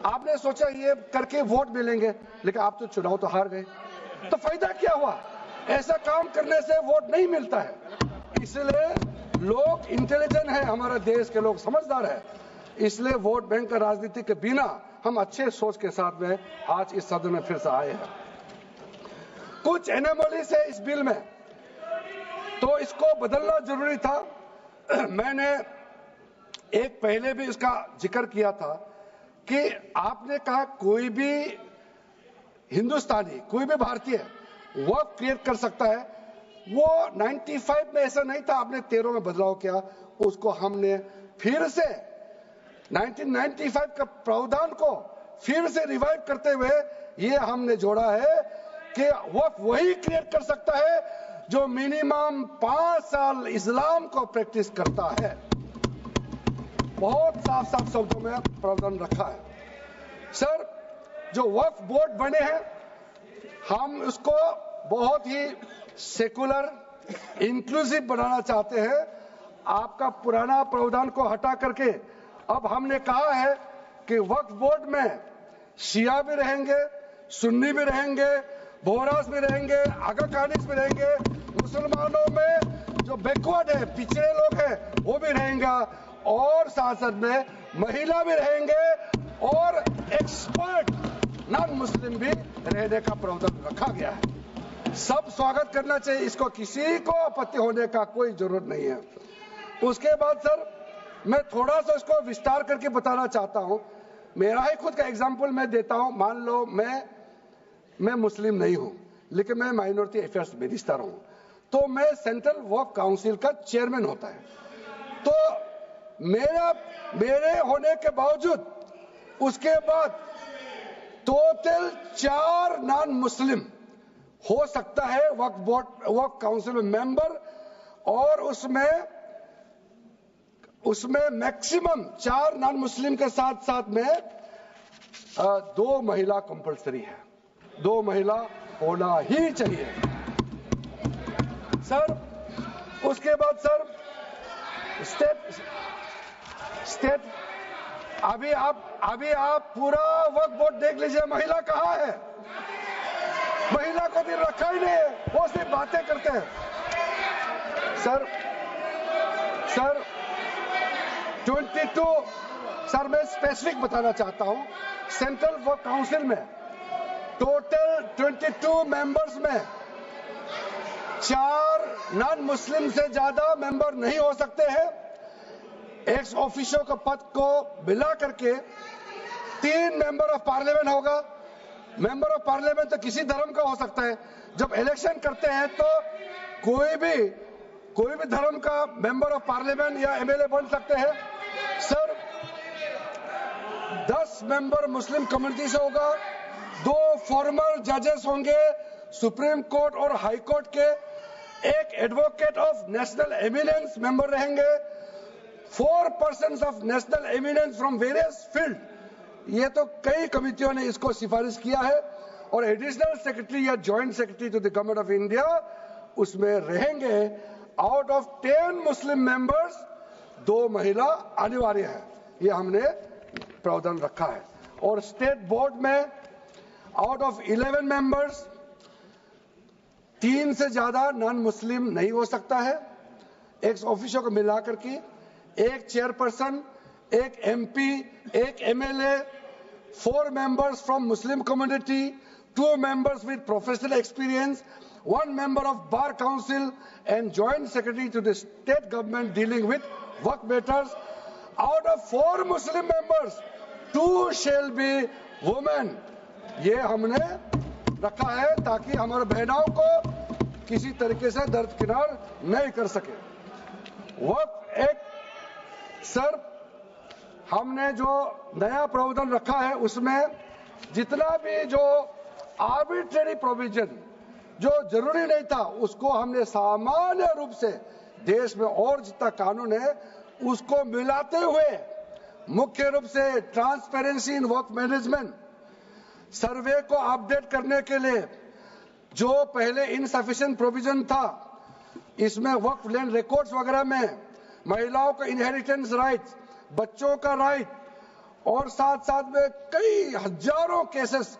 आपने सोचा ये करके वोट मिलेंगे, लेकिन आप तो चुनाव तो हार गए, तो फायदा क्या हुआ? ऐसा काम करने से वोट नहीं मिलता है। इसलिए लोग इंटेलिजेंट है, हमारे देश के लोग समझदार है, इसलिए वोट बैंक का राजनीति के बिना हम अच्छे सोच के साथ में आज इस सदन में फिर से आए हैं। कुछ एनोमलीज है इस बिल में, तो इसको बदलना जरूरी था। मैंने एक पहले भी इसका जिक्र किया था कि आपने कहा कोई भी हिंदुस्तानी, कोई भी भारतीय वक्फ क्रिएट कर सकता है। वो 95 में ऐसा नहीं था, आपने 13 में बदलाव किया, उसको हमने फिर से 1995 का प्रावधान को फिर से रिवाइव करते हुए ये हमने जोड़ा है कि वक्फ वही क्रिएट कर सकता है जो मिनिमम 5 साल इस्लाम को प्रैक्टिस करता है। बहुत साफ साफ शब्दों में प्रावधान रखा है। सर, जो वक्फ बोर्ड बने हैं, हम उसको बहुत ही सेकुलर, इंक्लूसिव बनाना चाहते हैं। आपका पुराना प्रावधान को हटा करके अब हमने कहा है कि वक्फ बोर्ड में शिया भी रहेंगे, सुन्नी भी रहेंगे, बोहरास भी रहेंगे, आगा खानिस भी रहेंगे, मुसलमानों में जो बैकवर्ड है, पिछड़े लोग हैं, वो भी रहेंगे, और साथ साथ में महिला भी रहेंगे, और एक्सपर्ट नॉन मुस्लिम भी रहने का प्रावधान रखा गया है। सब स्वागत करना चाहिए, इसको किसी को आपत्ति होने का कोई जरूरत नहीं है। उसके बाद सर, मैं थोड़ा सा इसको विस्तार करके बताना चाहता हूं। मेरा ही खुद का एग्जांपल मैं देता हूं। मान लो मैं मुस्लिम नहीं हूं, लेकिन मैं माइनॉरिटी अफेयर्स मिनिस्टर हूं, तो मैं सेंट्रल वक्फ काउंसिल का चेयरमैन होता है। तो मेरे होने के बावजूद उसके बाद टोटल 4 नॉन मुस्लिम हो सकता है वक्फ काउंसिल में मेंबर, और उसमें मैक्सिमम 4 नॉन मुस्लिम के साथ साथ में 2 महिला कंपल्सरी है। 2 महिला होना ही चाहिए सर। उसके बाद सर, स्टेट अभी आप पूरा वक्फ बोर्ड देख लीजिए, महिला कहाँ है? महिला को दिन रखा ही नहीं है, वो सिर्फ बातें करते हैं। सर 22 सर, मैं स्पेसिफिक बताना चाहता हूं। सेंट्रल वक्फ काउंसिल में टोटल 22 मेंबर्स में 4 नॉन मुस्लिम से ज्यादा मेंबर नहीं हो सकते हैं। एक्स ऑफिशियो का पद को मिला करके 3 मेंबर ऑफ पार्लियामेंट होगा। मेंबर ऑफ पार्लियामेंट तो किसी धर्म का हो सकता है। जब इलेक्शन करते हैं तो कोई भी धर्म का मेंबर ऑफ पार्लियामेंट या एमएलए बन सकते हैं। सर, 10 मेंबर मुस्लिम कम्युनिटी से होगा, 2 फॉर्मर जजेस होंगे सुप्रीम कोर्ट और हाई कोर्ट के, 1 advocate of national eminence member रहेंगे, 4 persons of national eminence from various field. ये तो कई कमिटियों ने इसको सिफारिश किया है, और एडिशनल सेक्रेटरी या joint secretary to the government of India उसमें रहेंगे। आउट ऑफ 10 मुस्लिम मेंबर्स 2 महिला अनिवार्य है, ये हमने प्रावधान रखा है। और स्टेट बोर्ड में आउट ऑफ 11 मेंबर्स 3 से ज्यादा नॉन मुस्लिम नहीं हो सकता है। एक्स ऑफिशियो को मिलाकर के 1 chairperson, 1 MP, 1 MLA, 4 members from Muslim community, 2 members with professional experience, 1 member of Bar Council and Joint Secretary to the state government dealing with work matters. Out of 4 Muslim members, 2 shall be women. ये हमने रखा है ताकि हमारे बहनों को किसी तरीके से दरकिनार नहीं कर सके। वक्फ एक्ट सर, हमने जो नया प्रावधान रखा है उसमें जितना भी जो आर्बिट्रेरी प्रोविजन जो जरूरी नहीं था उसको हमने सामान्य रूप से देश में और जितना कानून है उसको मिलाते हुए मुख्य रूप से ट्रांसपेरेंसी इन वक्फ मैनेजमेंट, सर्वे को अपडेट करने के लिए जो पहले इनसफिशिएंट प्रोविजन था, इसमें वक्फ लैंड रिकॉर्ड्स वगैरह में महिलाओं का इनहेरिटेंस राइट, बच्चों का राइट और साथ साथ में कई हजारों केसेस